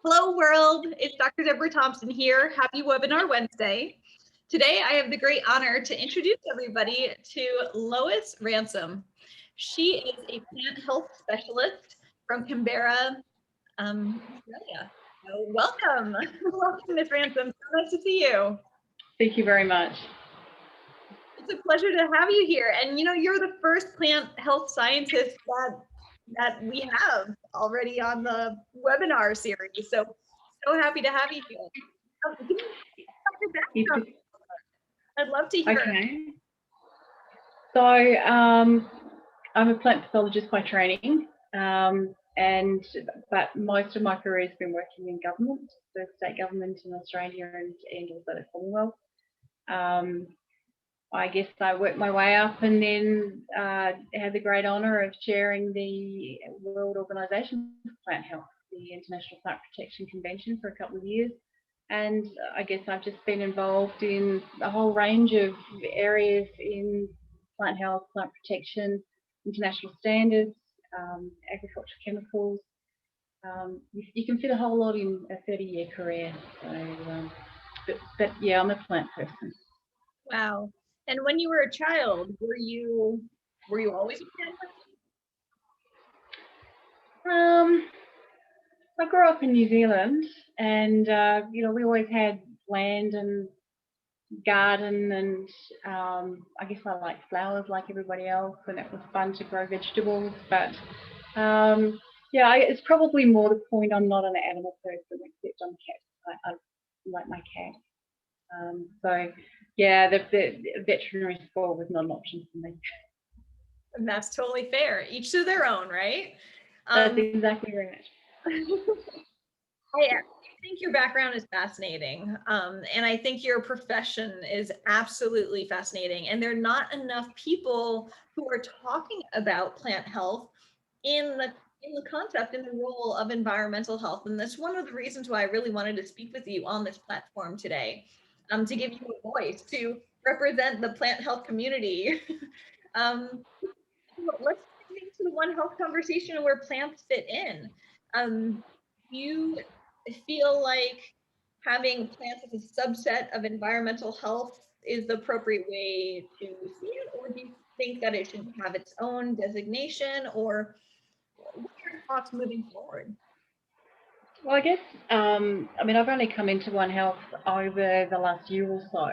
Hello world, it's Dr. Deborah Thompson here. Happy Webinar Wednesday. Today I have the great honor to introduce everybody to Lois Ransom. She is a plant health specialist from Canberra, Australia. So welcome, welcome Ms. Ransom, so nice to see you. Thank you very much. It's a pleasure to have you here. And you know, you're the first plant health scientist that we have already on the webinar series. So happy to have you here. Give me your background. I'd love to hear. Okay. So I'm a plant pathologist by training, but most of my career has been working in government, the state government in Australia and also the Commonwealth. I guess I worked my way up and then had the great honour of chairing the World Organisation for Plant Health, the International Plant Protection Convention, for a couple of years. And I guess I've just been involved in a whole range of areas in plant health, plant protection, international standards, agricultural chemicals. You can fit a whole lot in a 30-year career. So, but yeah, I'm a plant person. Wow. And when you were a child, were you always a plant person? I grew up in New Zealand, and you know, we always had land and garden, and I guess I like flowers like everybody else, and it was fun to grow vegetables. But yeah, it's probably more the point I'm not an animal person, except I'm a cat. I like my cat. So yeah, the veterinary school was not an option for me. And that's totally fair. Each to their own, right? That's exactly right. I think your background is fascinating, and I think your profession is absolutely fascinating. And there are not enough people who are talking about plant health in the concept, in the role of environmental health. And that's one of the reasons why I really wanted to speak with you on this platform today, to give you a voice, to represent the plant health community. Let's get into the One Health conversation and where plants fit in. You feel like having plants as a subset of environmental health is the appropriate way to see it, or do you think that it should have its own designation, or what are your thoughts moving forward? Well, I guess, I mean, I've only come into One Health over the last year or so.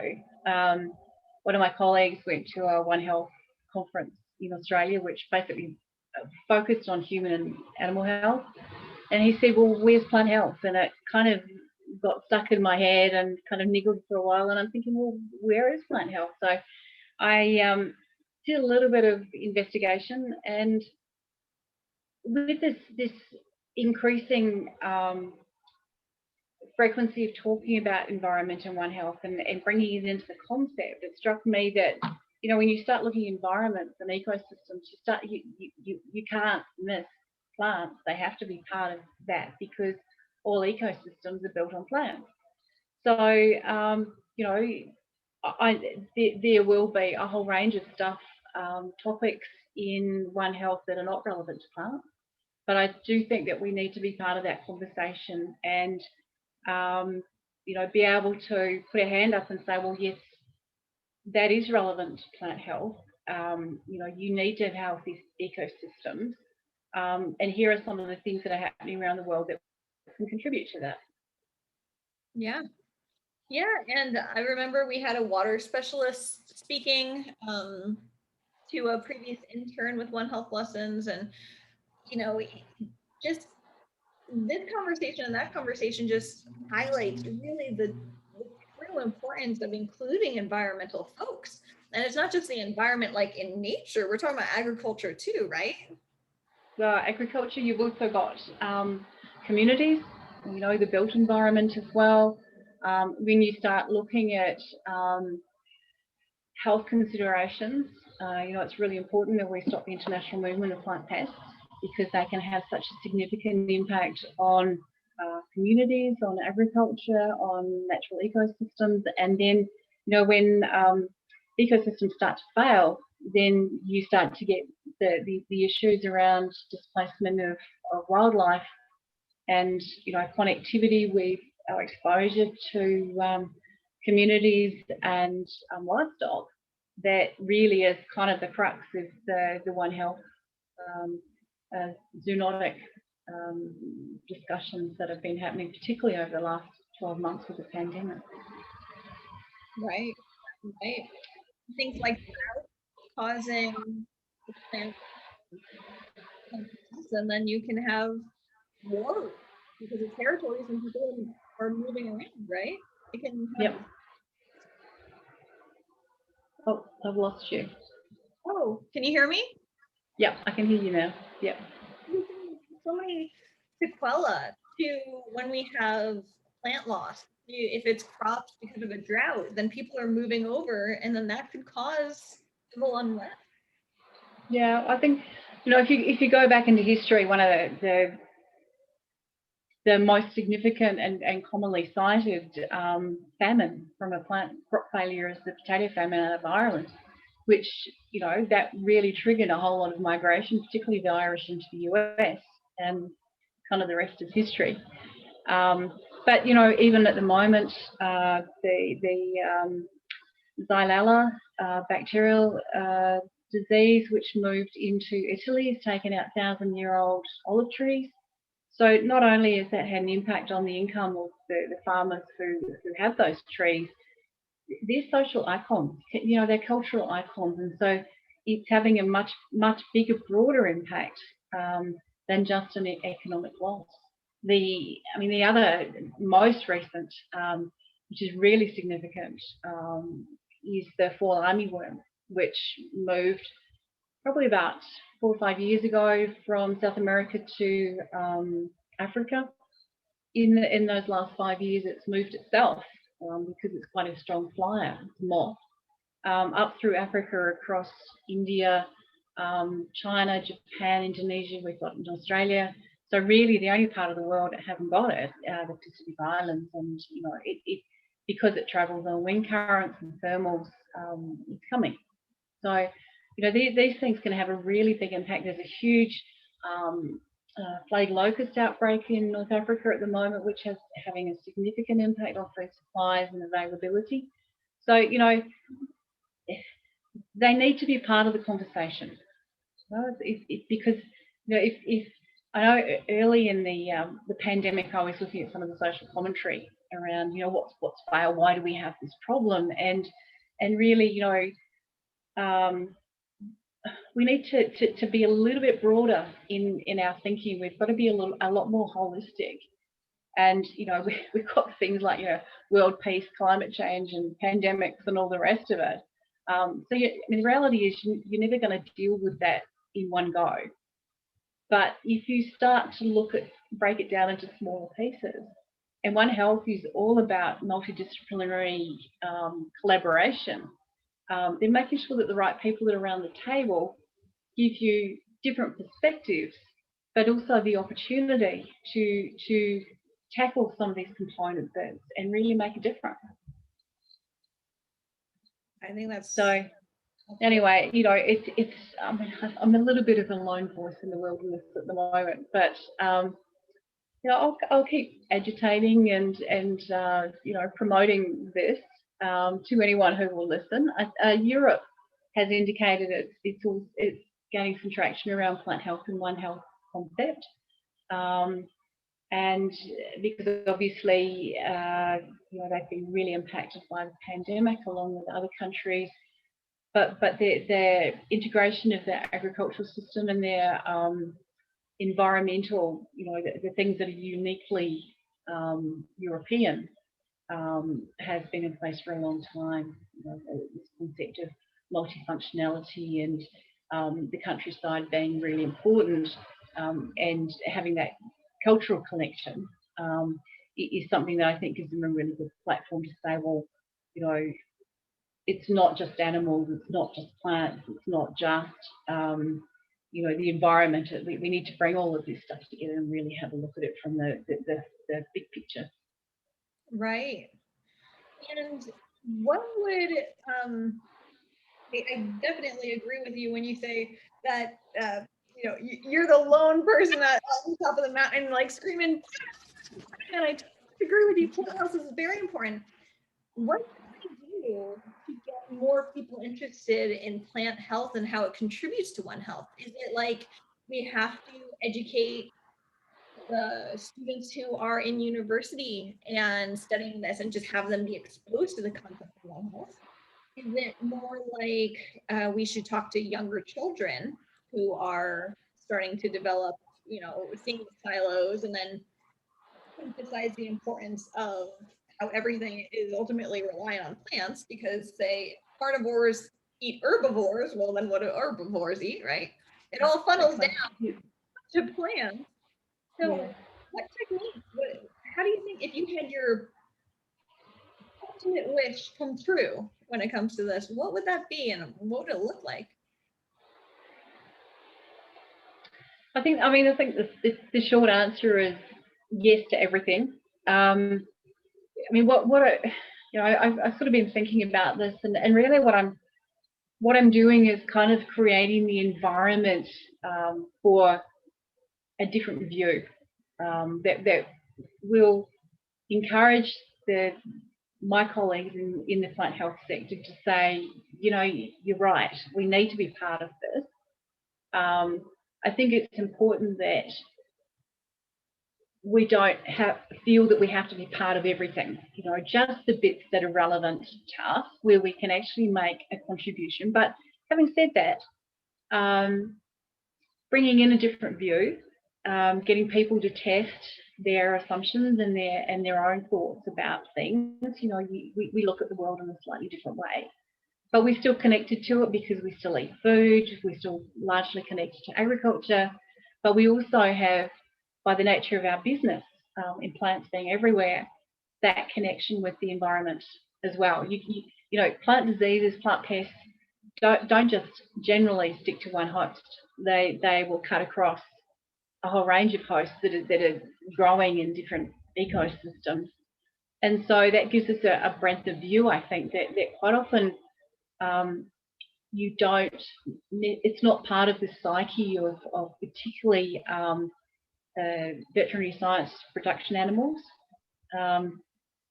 One of my colleagues went to a One Health conference in Australia, which basically focused on human and animal health. And he said, well, where's plant health? And it kind of got stuck in my head and kind of niggled for a while. And I'm thinking, well, where is plant health? So I did a little bit of investigation, and with this increasing frequency of talking about environment and One Health and bringing it into the concept, it struck me that, you know, when you start looking at environments and ecosystems, you can't miss plants. They have to be part of that because all ecosystems are built on plants. So, you know, there will be a whole range of stuff, topics in One Health that are not relevant to plants. But I do think that we need to be part of that conversation and, you know, be able to put a hand up and say, well, yes, that is relevant to plant health. You know, you need to have healthy ecosystems. And here are some of the things that are happening around the world that can contribute to that. Yeah. Yeah, and I remember we had a water specialist speaking to a previous intern with One Health Lessons, and you know, just this conversation and that conversation just highlights really the true importance of including environmental folks. And it's not just the environment like in nature, we're talking about agriculture too, right? Agriculture, you've also got communities, you know, the built environment as well. When you start looking at health considerations, you know, it's really important that we stop the international movement of plant pests because they can have such a significant impact on communities, on agriculture, on natural ecosystems. And then, you know, when ecosystems start to fail, then you start to get the issues around displacement of wildlife and connectivity with our exposure to communities and livestock, that really is kind of the crux of the One Health zoonotic discussions that have been happening, particularly over the last 12 months with the pandemic. Right. Things like drought causing the plant, and then you can have war because of territories and people are moving around, right? It can have. Yep. Oh, I've lost you. Oh, can you hear me? Yep, I can hear you now. Yep. So many sequela to when we have plant loss. If it's crops because of a drought, then people are moving over, and then that could cause civil unrest. Yeah, I think if you go back into history, one of the most significant and commonly cited famine from a plant crop failure is the potato famine out of Ireland, which that really triggered a whole lot of migration, particularly the Irish into the US, and kind of the rest is history. But even at the moment, the Xylella bacterial disease, which moved into Italy, has taken out 1,000-year-old olive trees. So not only has that had an impact on the income of the farmers who have those trees, they're social icons, they're cultural icons, and so it's having a much bigger, broader impact than just an economic loss. The other most recent, which is really significant, is the fall armyworm, which moved probably about 4 or 5 years ago from South America to Africa. In those last 5 years, it's moved itself because it's quite a strong flyer, it's a moth, up through Africa, across India, China, Japan, Indonesia, we've got in Australia. So really the only part of the world that haven't got it are the Pacific Islands, and it because it travels on wind currents and thermals, it's coming. So these things can have a really big impact. There's a huge flague locust outbreak in North Africa at the moment, which is having a significant impact on food supplies and availability. So they need to be part of the conversation. Because if I know early in the pandemic, I was looking at some of the social commentary around what's failed, why do we have this problem, and really we need to be a little bit broader in our thinking. We've got to be a lot more holistic. And we've got things like world peace, climate change, and pandemics, and all the rest of it. So the reality is you're never going to deal with that in one go. But if you start to break it down into smaller pieces, and One Health is all about multidisciplinary collaboration, then making sure that the right people that are around the table give you different perspectives, but also the opportunity to tackle some of these component bits and really make a difference. I think that's so. Anyway, it's I'm a little bit of a lone voice in the wilderness at the moment, but I'll keep agitating and promoting this to anyone who will listen. Europe has indicated it's gaining some traction around plant health and One Health concept. And because obviously, they've been really impacted by the pandemic along with other countries, but their integration of their agricultural system and their environmental, the things that are uniquely European has been in place for a long time. This concept of multifunctionality and the countryside being really important, and having that cultural connection is something that I think gives them a really good platform to say, well, it's not just animals, it's not just plants, it's not just the environment. We need to bring all of this stuff together and really have a look at it from the big picture. Right. And what would I definitely agree with you when you say that you know, you're the lone person at on top of the mountain, like screaming. And I agree with you. Plant health is very important. What can we do to get more people interested in plant health and how it contributes to One Health? Is it like we have to educate the students who are in university and studying this and just have them be exposed to the concept of One Health? Is it more like we should talk to younger children who are starting to develop, you know, seeing silos, and then emphasize the importance of how everything is ultimately reliant on plants, because say carnivores eat herbivores, well then what do herbivores eat, right? It all funnels down to plants. So what techniques, how do you think, if you had your ultimate wish come true when it comes to this, what would that be and what would it look like? I think the short answer is yes to everything. I mean, I've sort of been thinking about this, and really what I'm doing is kind of creating the environment for a different view that will encourage my colleagues in the plant health sector to say, you know, you're right, we need to be part of this. I think it's important that we don't feel that we have to be part of everything, you know, just the bits that are relevant to us where we can actually make a contribution. But having said that, bringing in a different view, getting people to test their assumptions and their own thoughts about things. You know, we look at the world in a slightly different way, but we're still connected to it because we still eat food, we're still largely connected to agriculture, but we also have, by the nature of our business, in plants being everywhere, that connection with the environment as well. You know, plant diseases, plant pests don't just generally stick to one host. They will cut across a whole range of hosts that are growing in different ecosystems. And so that gives us a breadth of view, I think, that quite often it's not part of the psyche of particularly veterinary science production animals.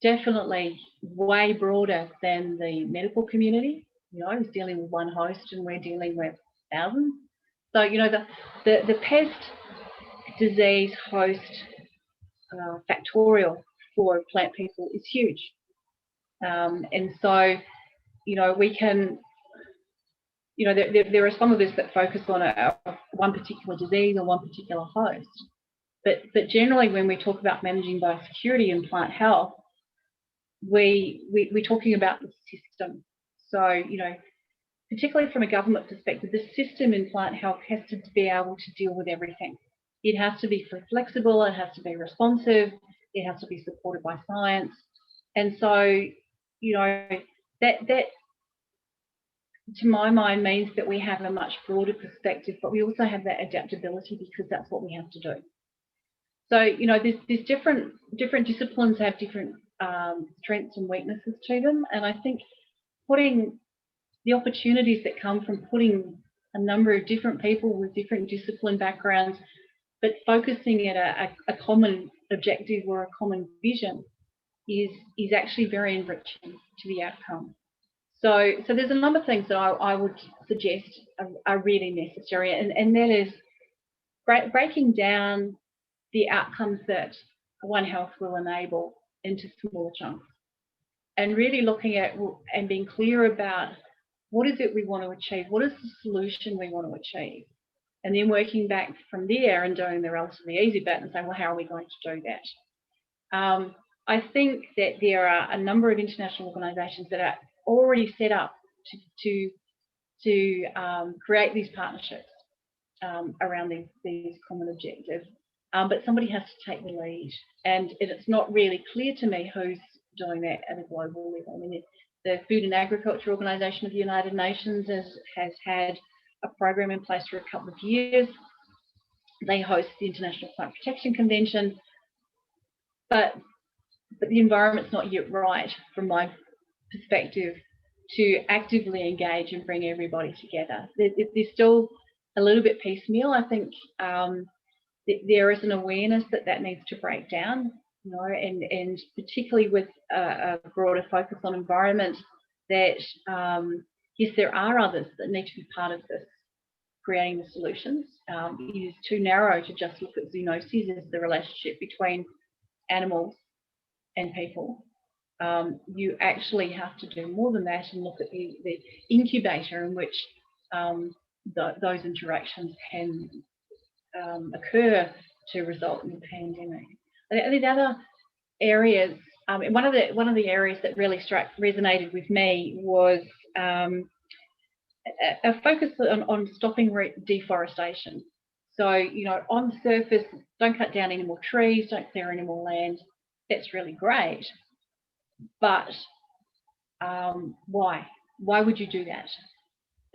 Definitely way broader than the medical community. You know, I was dealing with one host and we're dealing with thousands. So, you know, the pest disease host factorial for plant people is huge. And so, you know, we can, you know, there are some of us that focus on one particular disease or one particular host. But generally, when we talk about managing biosecurity and plant health, we're talking about the system. So, you know, particularly from a government perspective, the system in plant health has to be able to deal with everything. It has to be flexible, it has to be responsive, it has to be supported by science. And so, you know, that to my mind means that we have a much broader perspective, but we also have that adaptability because that's what we have to do. So, you know, there's different disciplines have different strengths and weaknesses to them. And I think putting the opportunities that come from putting a number of different people with different discipline backgrounds, but focusing at a common objective or a common vision is actually very enriching to the outcome. So there's a number of things that I would suggest are really necessary, and that is breaking down the outcomes that One Health will enable into smaller chunks, and really looking at and being clear about what is it we want to achieve, what is the solution we want to achieve, and then working back from there and doing the relatively easy bit and saying, well, how are we going to do that? I think that there are a number of international organisations that are already set up to create these partnerships around these common objectives. But somebody has to take the lead, and it's not really clear to me who's doing that at a global level. I mean, the Food and Agriculture Organization of the United Nations has had a program in place for a couple of years. They host the International Plant Protection Convention, but the environment's not yet right, from my perspective, to actively engage and bring everybody together. There's still a little bit piecemeal. I think there is an awareness that needs to break down, you know, and particularly with a broader focus on environment, that yes, there are others that need to be part of this, creating the solutions. It is too narrow to just look at zoonoses as the relationship between animals and people. You actually have to do more than that and look at the incubator in which those interactions can occur to result in a pandemic. I think other areas, one of the areas that really resonated with me was a focus on stopping deforestation. So, you know, on the surface, don't cut down any more trees, don't clear any more land. That's really great, but why? Why would you do that?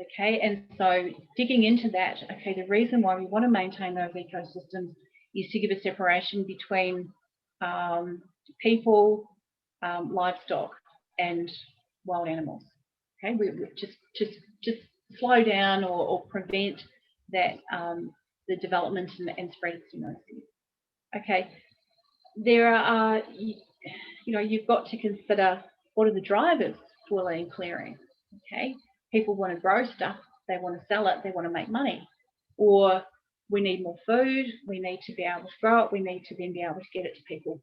Okay, and so digging into that, okay, the reason why we want to maintain those ecosystems is to give a separation between people, livestock, and wild animals. Okay, we just slow down or prevent that the development and spread of zoonosis. Okay, there are, you know, you've got to consider what are the drivers for land clearing. Okay, people want to grow stuff, they want to sell it, they want to make money, or we need more food, we need to be able to grow it, we need to then be able to get it to people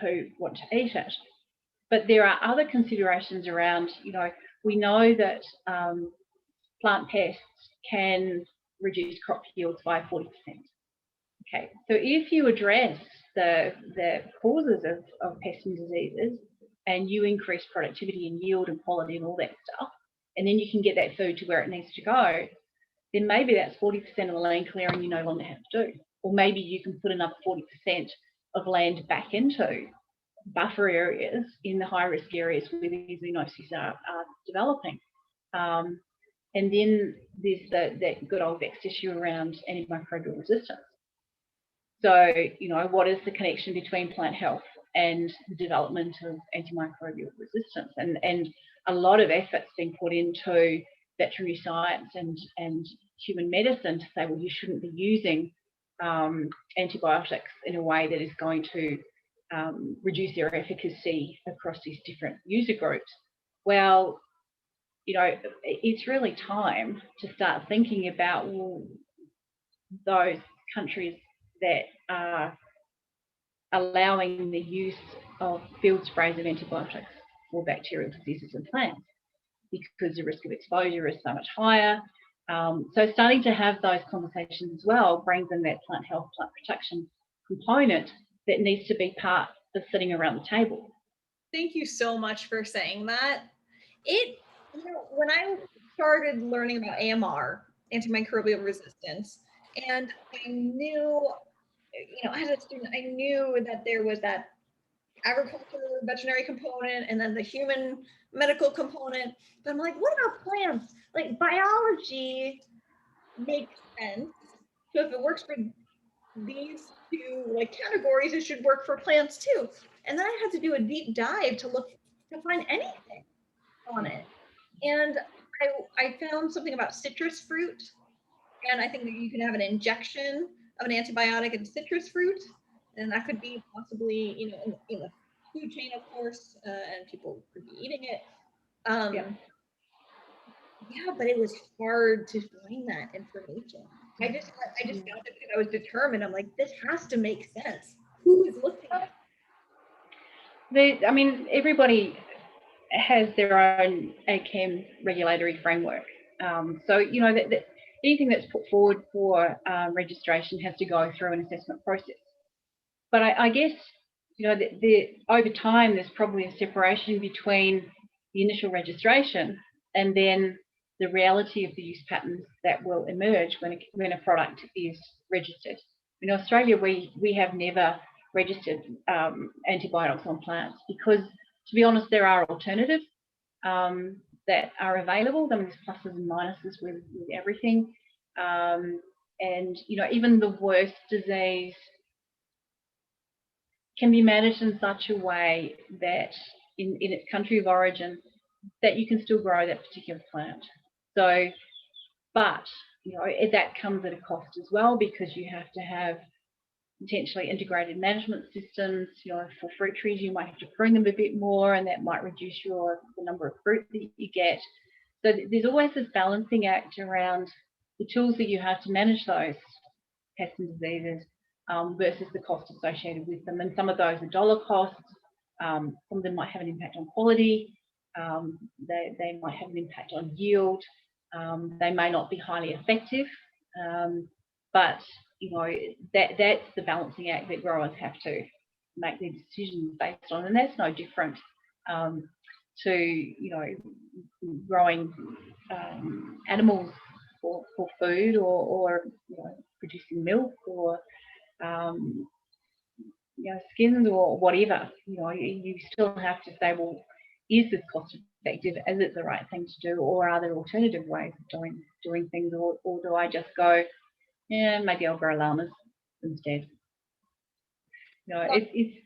who want to eat it. But there are other considerations around, you know, we know that plant pests can reduce crop yields by 40%. Okay, so if you address the causes of pests and diseases, and you increase productivity and yield and quality and all that stuff, and then you can get that food to where it needs to go, then maybe that's 40% of the land clearing you no longer have to do. Or maybe you can put another 40% of land back into buffer areas in the high-risk areas where these zoonoses are developing. And then there's that good old vexed issue around antimicrobial resistance. So, you know, what is the connection between plant health and the development of antimicrobial resistance? And a lot of effort's been put into veterinary science and human medicine to say, well, you shouldn't be using antibiotics in a way that is going to reduce their efficacy across these different user groups. Well, you know, it's really time to start thinking about, well, those countries that are allowing the use of field sprays of antibiotics for bacterial diseases in plants, because the risk of exposure is so much higher. So starting to have those conversations as well brings in that plant health, plant protection component that needs to be part of sitting around the table. Thank you so much for saying that. You know, when I started learning about AMR, antimicrobial resistance, and I knew, you know, as a student, I knew that there was that agriculture veterinary component and then the human medical component. But I'm like, what about plants? Like, biology makes sense. So if it works for these two like categories, it should work for plants too. And then I had to do a deep dive to find anything on it. And I found something about citrus fruit, and I think that you can have an injection of an antibiotic in citrus fruit, and that could be possibly, you know, in the food chain, of course, and people could be eating it. Yeah, but it was hard to find that information. I just found it because I was determined. I'm like, this has to make sense. Who is looking at it? I mean, everybody has their own ACAM regulatory framework. So, you know, anything that's put forward for registration has to go through an assessment process. But I guess, you know, over time, there's probably a separation between the initial registration and then the reality of the use patterns that will emerge when a product is registered. In Australia, we have never registered antibiotics on plants because, to be honest, there are alternatives that are available. I mean, there's pluses and minuses with everything. And, you know, even the worst disease can be managed in such a way that in its country of origin, that you can still grow that particular plant. So, but that comes at a cost as well, because you have to have potentially integrated management systems. For fruit trees, you might have to prune them a bit more, and that might reduce the number of fruit that you get. So there's always this balancing act around the tools that you have to manage those pests and diseases versus the cost associated with them. And some of those are dollar costs. Some of them might have an impact on quality. They might have an impact on yield. They may not be highly effective, but that's the balancing act that growers have to make their decisions based on, and that's no different to growing animals for food, or producing milk, or skins, or whatever. You still have to say, well, is this cost effective? Is it the right thing to do, or are there alternative ways of doing things, or do I just go, yeah, maybe I'll grow llamas instead? It's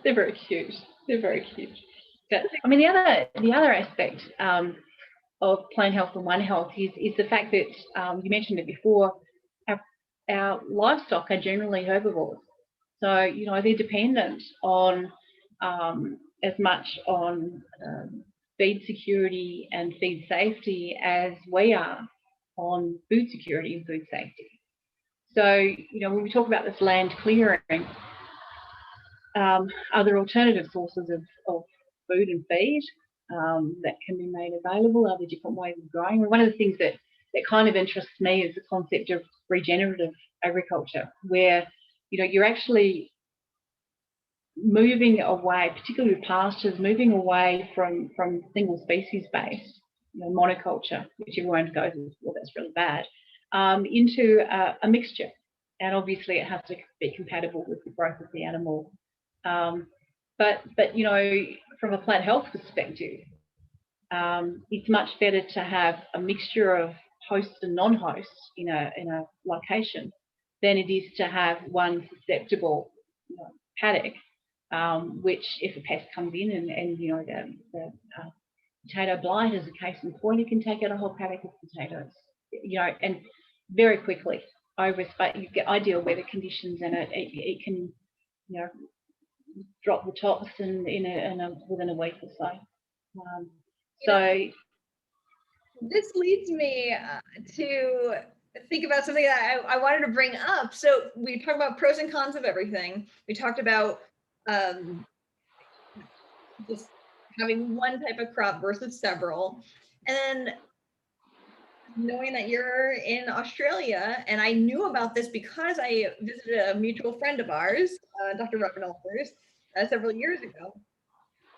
they're very cute. They're very cute. But I mean, the other aspect of plant health and One Health is the fact that you mentioned it before. Our livestock are generally herbivores, so they're dependent on as much on feed security and feed safety as we are on food security and food safety. So when we talk about this land clearing, are there alternative sources of food and feed that can be made available? Are there different ways of growing? One of the things that kind of interests me is the concept of regenerative agriculture, where you're actually moving away, particularly with pastures, moving away from single species based monoculture, which everyone goes, well, that's really bad, into a mixture. And obviously it has to be compatible with the growth of the animal. But from a plant health perspective, it's much better to have a mixture of hosts and non-hosts in a location than it is to have one susceptible paddock, which, if a pest comes in and the potato blight is a case in point, it can take out a whole paddock of potatoes, and very quickly over space. You get ideal weather conditions, and it can drop the tops within a week or so. This leads me to think about something that I wanted to bring up. So we talked about pros and cons of everything. We talked about just having one type of crop versus several, and then knowing that you're in Australia, and I knew about this because I visited a mutual friend of ours, Dr. Robin Olvers, several years ago.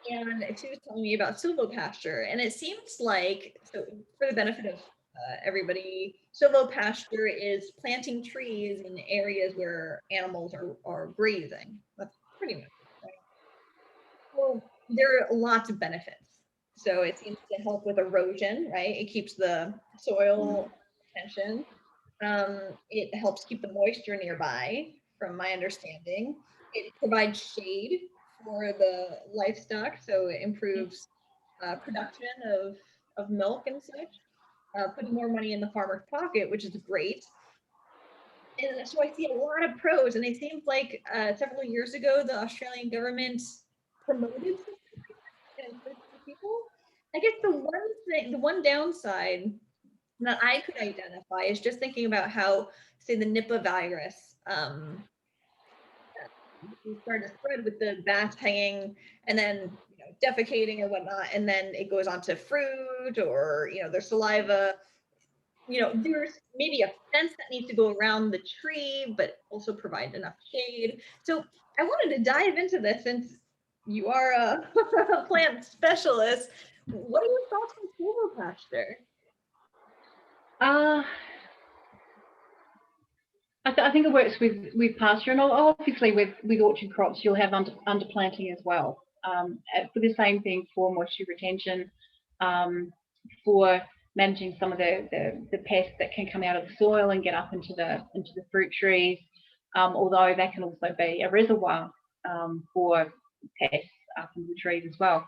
And she was telling me about silvopasture, and it seems like, so for the benefit of everybody, silvopasture is planting trees in areas where animals are grazing. That's pretty much it, right? Well, there are lots of benefits. So it seems to help with erosion, right? It keeps the soil tension. It helps keep the moisture nearby, from my understanding. It provides shade for the livestock, so it improves production of milk and such, putting more money in the farmer's pocket, which is great. And so I see a lot of pros, and it seems like several years ago, the Australian government promoted and encouraged people. I guess the one downside that I could identify is just thinking about how, say, the Nipah virus started to spread with the bats hanging and then defecating or whatnot, and then it goes on to fruit or their saliva. There's maybe a fence that needs to go around the tree, but also provide enough shade. So I wanted to dive into this since you are a plant specialist. What are your thoughts on silvopasture? I think it works with pasture, and obviously with orchard crops you'll have underplanting as well, for the same thing, for moisture retention, for managing some of the pests that can come out of the soil and get up into the fruit trees, although that can also be a reservoir for pests up in the trees as well.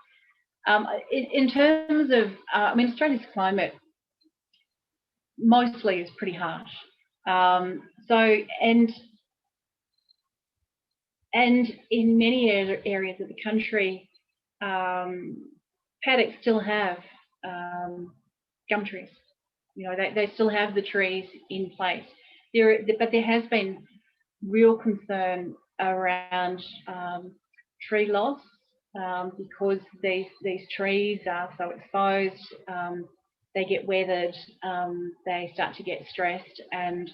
In terms of, Australia's climate mostly is pretty harsh. And in many areas of the country, paddocks still have gum trees. They still have the trees in place. But there has been real concern around tree loss because these trees are so exposed. They get weathered, they start to get stressed, and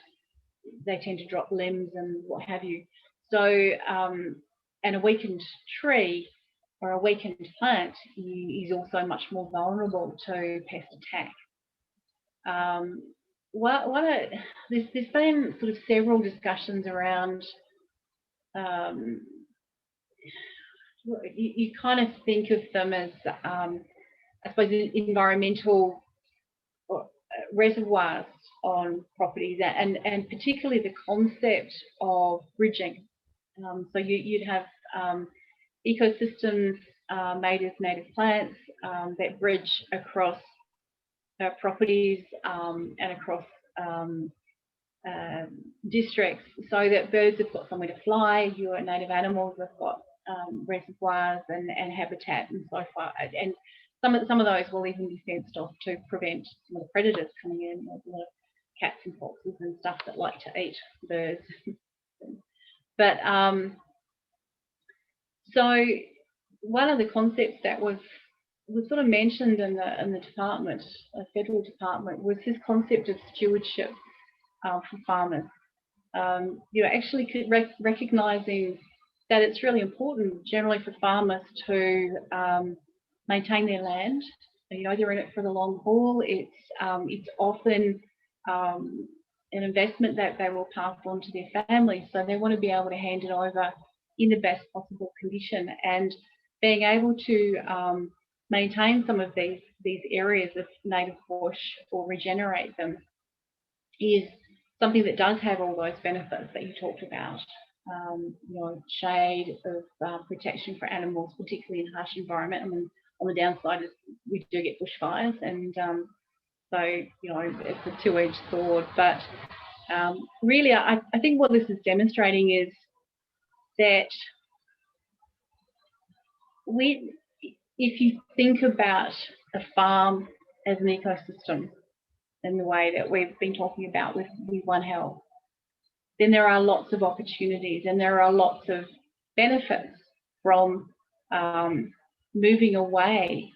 they tend to drop limbs and what have you. So and a weakened tree or a weakened plant is also much more vulnerable to pest attack. There's been sort of several discussions around you kind of think of them as I suppose environmental reservoirs on properties, and particularly the concept of bridging. So you'd have ecosystems made of native plants that bridge across properties and across districts, so that birds have got somewhere to fly, your native animals have got reservoirs and habitat and so forth. And some of those will even be fenced off to prevent some of the predators coming in. There's a lot of cats and foxes and stuff that like to eat birds. But so one of the concepts that was sort of mentioned in the department, a federal department, was this concept of stewardship for farmers. Actually recognising that it's really important generally for farmers to maintain their land. They're in it for the long haul. It's often an investment that they will pass on to their families, so they want to be able to hand it over in the best possible condition, and being able to maintain some of these areas of native bush or regenerate them is something that does have all those benefits that you talked about. Shade, of protection for animals, particularly in harsh environment. I mean, on the downside is we do get bushfires, and so it's a two-edged sword. But really, I think what this is demonstrating is that if you think about a farm as an ecosystem in the way that we've been talking about with One Health, then there are lots of opportunities and there are lots of benefits from moving away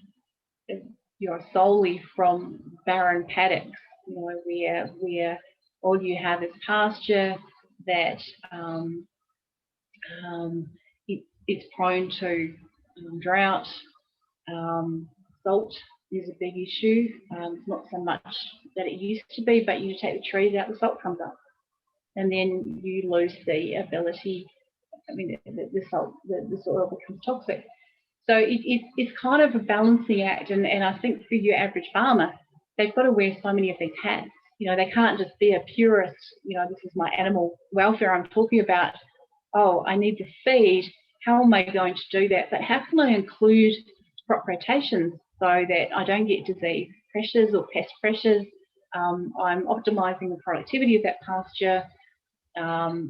solely from barren paddocks, where all you have is pasture that it's prone to drought. Salt is a big issue. It's not so much that it used to be, but you take the trees out, the salt comes up, and then you lose the ability. I mean, the soil becomes toxic. So it's kind of a balancing act, and I think for your average farmer, they've got to wear so many of these hats. They can't just be a purist. This is my animal welfare I'm talking about. Oh, I need to feed. How am I going to do that? But how can I include crop rotations so that I don't get disease pressures or pest pressures? I'm optimizing the productivity of that pasture.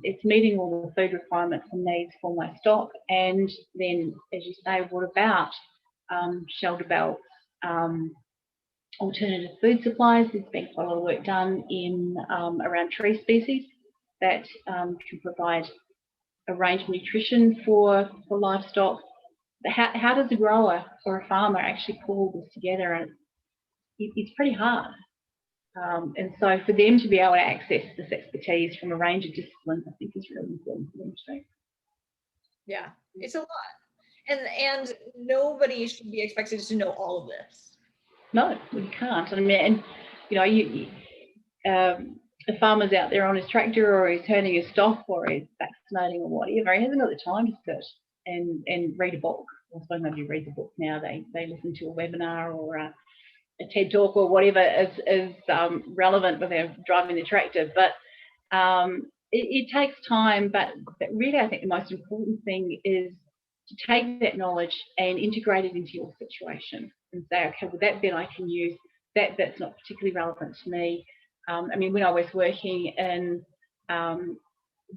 It's meeting all the food requirements and needs for my stock. And then, as you say, what about shelter belts, alternative food supplies? There's been quite a lot of work done in around tree species that can provide a range of nutrition for livestock. How does a grower or a farmer actually pull all this together? And it's pretty hard. And so for them to be able to access this expertise from a range of disciplines, I think is really important for them too. Yeah, it's a lot. And nobody should be expected to know all of this. No, you can't. I mean, the farmer's out there on his tractor, or he's herding his stock, or he's vaccinating or whatever. He hasn't got the time to sit and read a book. I suppose nobody reads a book now. They listen to a webinar or a TED talk or whatever is relevant when they're driving the tractor. But it takes time. But really, I think the most important thing is to take that knowledge and integrate it into your situation and say, okay, well, that bit I can use. That bit's not particularly relevant to me. I mean, when I was working in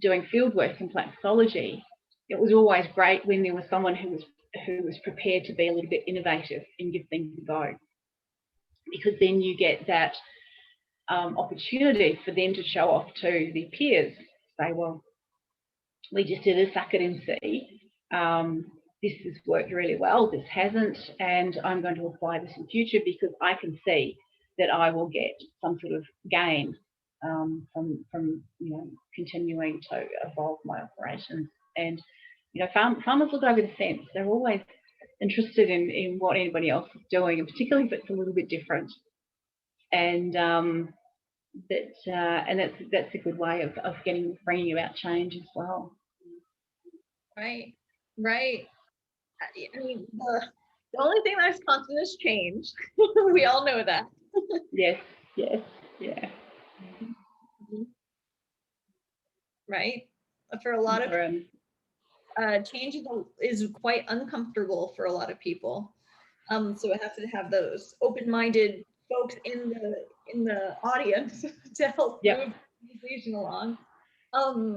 doing field work in plant pathology, it was always great when there was someone who was prepared to be a little bit innovative and give things a go, because then you get that opportunity for them to show off to their peers, say, well, we just did a suck it and see. This has worked really well, this hasn't, and I'm going to apply this in future because I can see that I will get some sort of gain from continuing to evolve my operations. And farmers look over the fence. They're always interested in what anybody else is doing, and particularly if it's a little bit different. And that's a good way of bringing about change as well. Right. I mean, the only thing that's constant is change. We all know that. Yes. Yeah. Right. For a lot of change is quite uncomfortable for a lot of people. So we have to have those open-minded folks in the audience to help move the conversation along.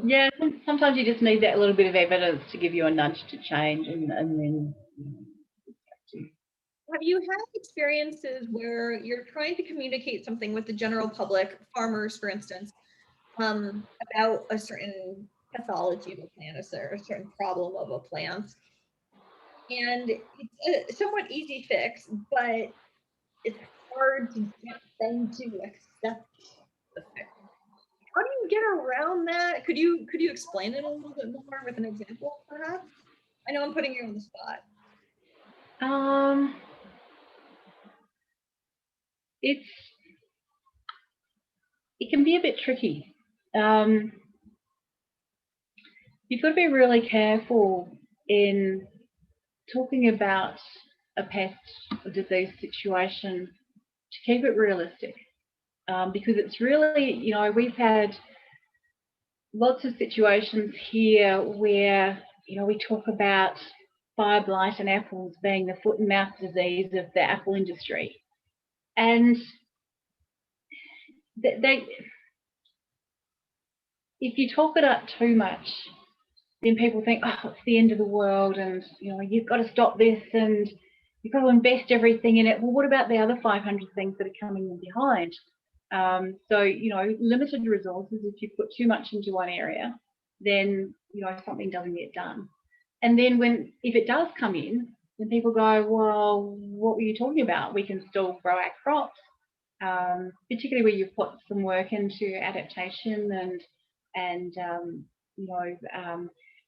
Yeah, sometimes you just need that little bit of evidence to give you a nudge to change, and then. Have you had experiences where you're trying to communicate something with the general public, farmers, for instance, about a certain pathology of a plant, a certain problem of a plant, and it's a somewhat easy fix, but it's hard to get them to accept the fix? How do you get around that? Could you explain it a little bit more with an example, perhaps? I know I'm putting you on the spot. It can be a bit tricky. You've got to be really careful in talking about a pest or disease situation to keep it realistic, because it's really, we've had lots of situations here where, we talk about fire blight and apples being the foot and mouth disease of the apple industry. And if you talk it up too much, then people think, oh, it's the end of the world, and you've got to stop this, and you've got to invest everything in it. Well, what about the other 500 things that are coming in behind? So limited resources. If you put too much into one area, then something doesn't get done. And then if it does come in, then people go, well, what were you talking about? We can still grow our crops, particularly where you've put some work into adaptation and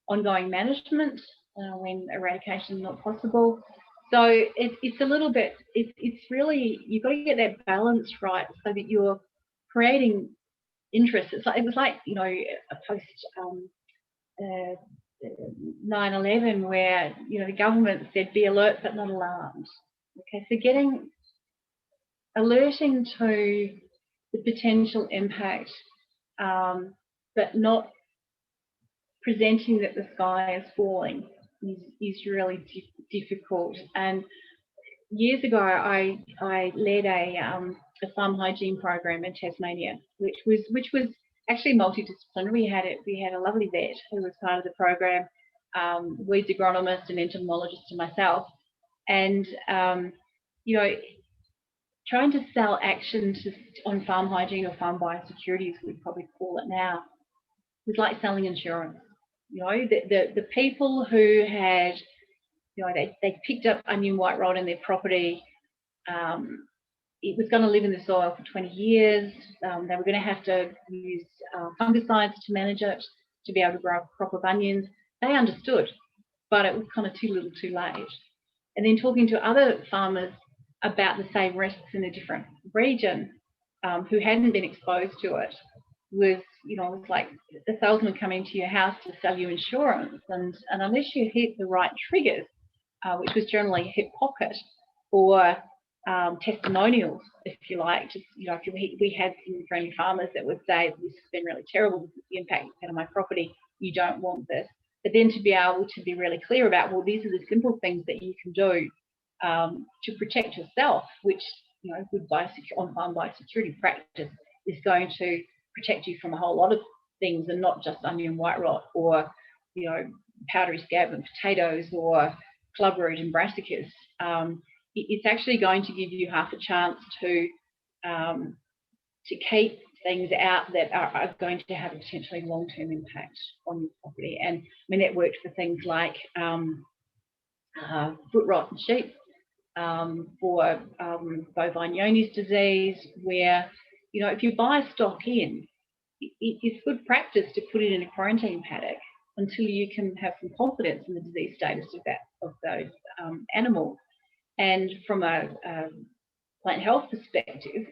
ongoing management when eradication is not possible. So it's a little bit, it's really, you've got to get that balance right so that you're creating interest. It was like a post 9/11 where the government said be alert but not alarmed. Okay, so alerting to the potential impact, but not presenting that the sky is falling is really difficult. And years ago, I led a farm hygiene program in Tasmania, which was actually multidisciplinary. We had a lovely vet who was part of the program, weeds agronomist, an entomologist, and myself. And trying to sell action on farm hygiene or farm biosecurity, as we'd probably call it now, was like selling insurance. The people who had, they picked up onion white rot in their property. It was going to live in the soil for 20 years. They were going to have to use fungicides to manage it, to be able to grow a crop of onions. They understood, but it was kind of too little too late. And then talking to other farmers about the same risks in a different region who hadn't been exposed to it was, it was like a salesman coming to your house to sell you insurance. And unless you hit the right triggers, which was generally hip pocket or testimonials, if you like, just, we had some friendly farmers that would say, this has been really terrible, this is the impact it's had on my property, you don't want this. But then to be able to be really clear about, well, these are the simple things that you can do to protect yourself, which, good on farm biosecurity practice is going to protect you from a whole lot of things, and not just onion white rot or, you know, powdery scab and potatoes or clubroot and brassicas. It's actually going to give you half a chance to keep things out that are going to have a potentially long-term impact on your property. And I mean, that worked for things like foot rot in sheep, for bovine Johne's disease, where, you know, if you buy stock in, it's good practice to put it in a quarantine paddock until you can have some confidence in the disease status of those animals. And from a plant health perspective,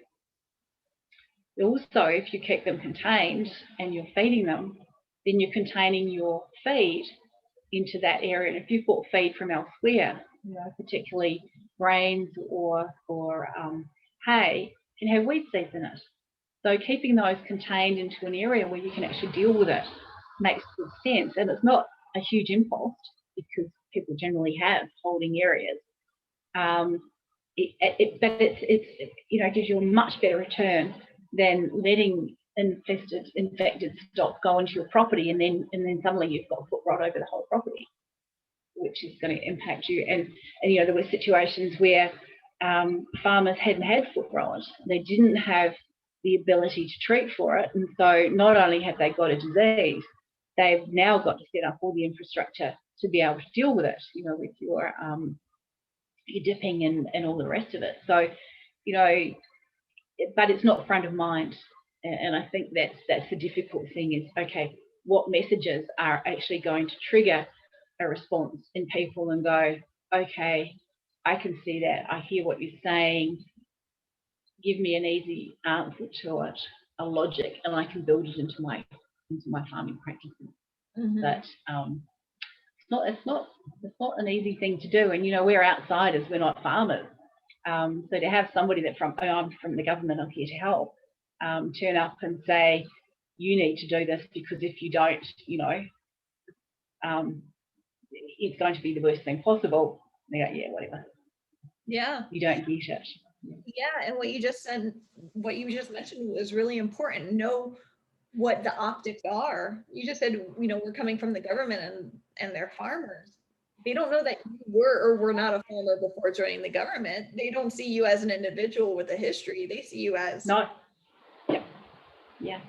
also, if you keep them contained and you're feeding them, then you're containing your feed into that area. And if you bought feed from elsewhere, you know, particularly grains or hay, can have weed seeds in it. So keeping those contained into an area where you can actually deal with it makes good sense. And it's not a huge impost, because people generally have holding areas. But it's you know, gives you a much better return than letting infected stock go into your property, and then suddenly you've got foot rot over the whole property, which is going to impact you. And you know, there were situations where farmers hadn't had foot rot, they didn't have the ability to treat for it, and so not only have they got a disease, they've now got to set up all the infrastructure to be able to deal with it, you know, with your dipping and all the rest of it. So, you know, but it's not front of mind. And I think that's the difficult thing is, okay, what messages are actually going to trigger a response in people and go, okay, I can see that, I hear what you're saying, give me an easy answer to it, a logic, and I can build it into my farming practices. Mm-hmm. But it's not an easy thing to do. And you know, we're outsiders, we're not farmers. So to have somebody I'm from the government, I'm here to help, turn up and say, you need to do this, because if you don't, you know, it's going to be the worst thing possible. They go, yeah, whatever. Yeah. You don't get it. Yeah, and what you just said, what you just mentioned was really important. Know what the optics are. You just said, you know, we're coming from the government and they're farmers. They don't know that you were or were not a farmer before joining the government. They don't see you as an individual with a history. They see you as no. Yeah.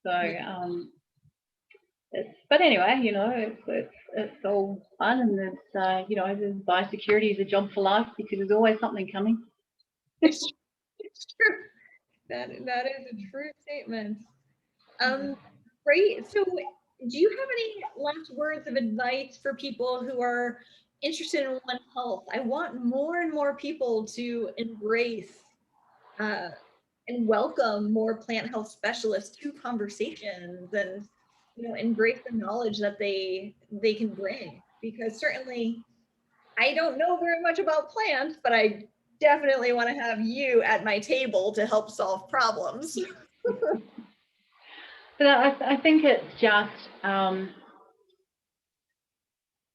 So but anyway, you know, it's all fun, and it's you know, biosecurity is a job for life, because there's always something coming. It's true. That is a true statement. Great. So do you have any last words of advice for people who are interested in One Health? I want more and more people to embrace and welcome more plant health specialists to conversations, and, you know, embrace the knowledge that they can bring, because certainly I don't know very much about plants, but I definitely want to have you at my table to help solve problems. But I think it's just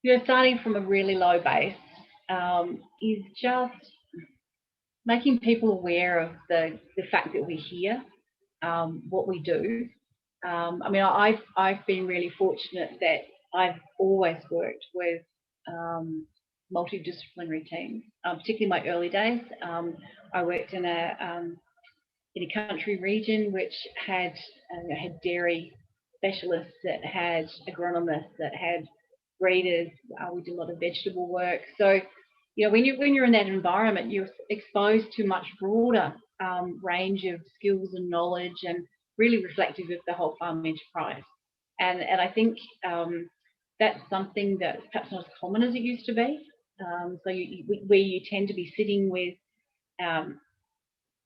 you know, starting from a really low base is just making people aware of the fact that we're here, what we do. I mean, I've been really fortunate that I've always worked with multidisciplinary teams, particularly in my early days. I worked in a country region which had dairy specialists, that had agronomists, that had breeders. We did a lot of vegetable work. So, you know, when you're in that environment, you're exposed to much broader range of skills and knowledge, and really reflective of the whole farm enterprise. And I think that's something that's perhaps not as common as it used to be. So where you tend to be sitting with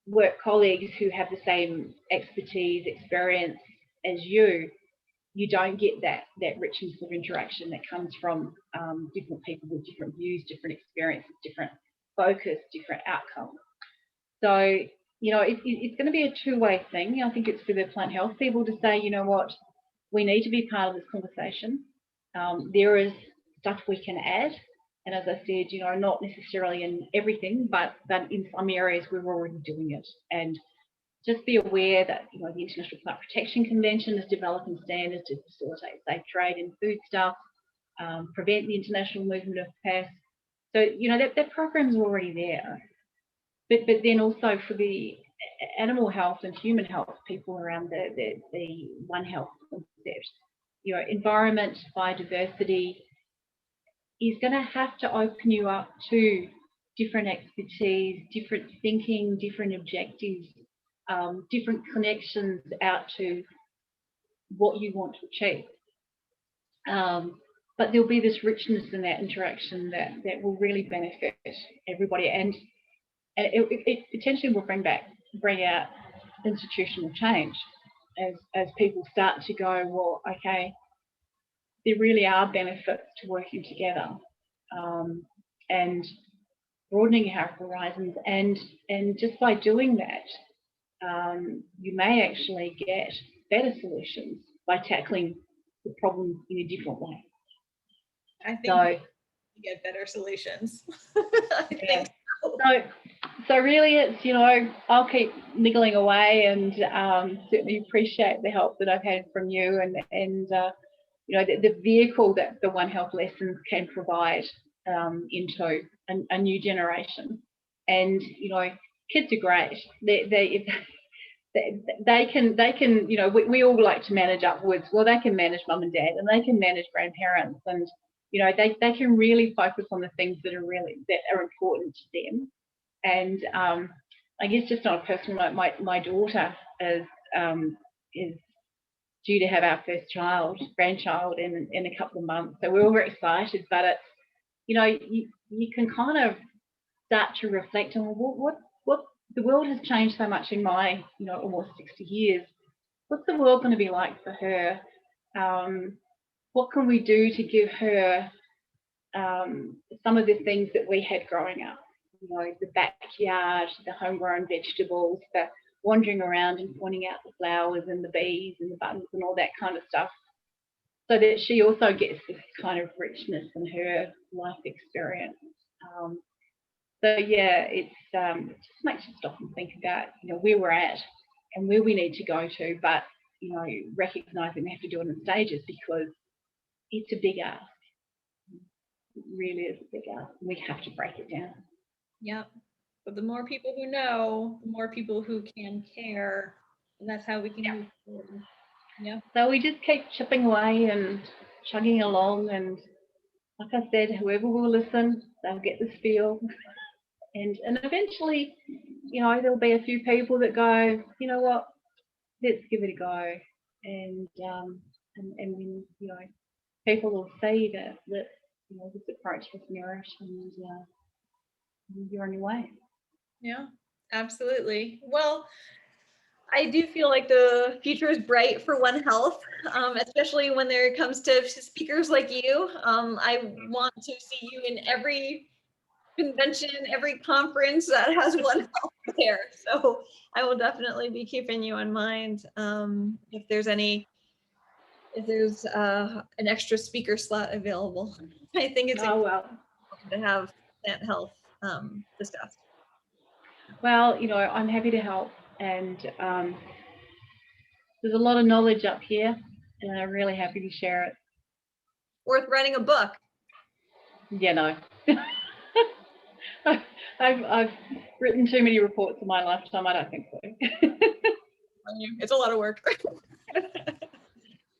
work colleagues who have the same expertise, experience as you don't get that richness of interaction that comes from different people with different views, different experiences, different focus, different outcomes. So, you know, it's going to be a two-way thing. I think it's for the plant health people to say, you know what, we need to be part of this conversation. There is stuff we can add. And as I said, you know, not necessarily in everything, but in some areas we're already doing it. And just be aware that the International Plant Protection Convention is developing standards to facilitate safe trade in foodstuffs, prevent the international movement of pests. So that program's already there. But then also for the animal health and human health people around the One Health concept, environment, biodiversity is going to have to open you up to different expertise, different thinking, different objectives, different connections out to what you want to achieve. But there'll be this richness in that interaction that will really benefit everybody, and it potentially will bring out institutional change as people start to go, well, okay, there really are benefits to working together, and broadening our horizons, and just by doing that, you may actually get better solutions by tackling the problem in a different way. I think you get better solutions. I think so really it's, I'll keep niggling away, and certainly appreciate the help that I've had from you, and the vehicle that the One Health lessons can provide into a new generation. And kids are great. They can we all like to manage upwards. Well, they can manage mum and dad, and they can manage grandparents, and they can really focus on the things that are important to them. And I guess just on a personal note, my daughter is due to have our first grandchild in a couple of months. So we're all very excited, but it's, you can kind of start to reflect on what the world has changed so much in my, almost 60 years. What's the world going to be like for her? What can we do to give her some of the things that we had growing up? The backyard, the homegrown vegetables, the wandering around and pointing out the flowers and the bees and the buttons and all that kind of stuff, so that she also gets this kind of richness in her life experience. So yeah, it just makes you stop and think about where we're at and where we need to go to, but recognizing we have to do it in stages, because it's a big ask. It really is a big ask, and we have to break it down. Yep. But the more people who know, the more people who can care, and that's how we can move forward. Yeah. So we just keep chipping away and chugging along, and like I said, whoever will listen, they'll get this feel, and eventually, there'll be a few people that go, you know what, let's give it a go, and when people will see that this approach has merit, and you're on your way. Yeah, absolutely. Well, I do feel like the future is bright for One Health, especially when it comes to speakers like you. I want to see you in every convention, every conference that has One Health there. So I will definitely be keeping you in mind. If there's an extra speaker slot available, I think it's important to have plant health discussed. Well, I'm happy to help, and there's a lot of knowledge up here, and I'm really happy to share it. Worth writing a book. Yeah, no. I've written too many reports in my lifetime. I don't think so. It's a lot of work.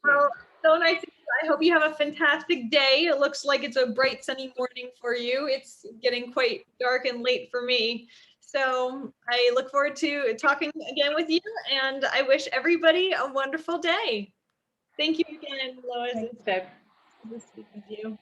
Well, so nice. I hope you have a fantastic day. It looks like it's a bright, sunny morning for you. It's getting quite dark and late for me. So I look forward to talking again with you, and I wish everybody a wonderful day. Thank you again, Lois. Thanks, Deb. Good to speak with you.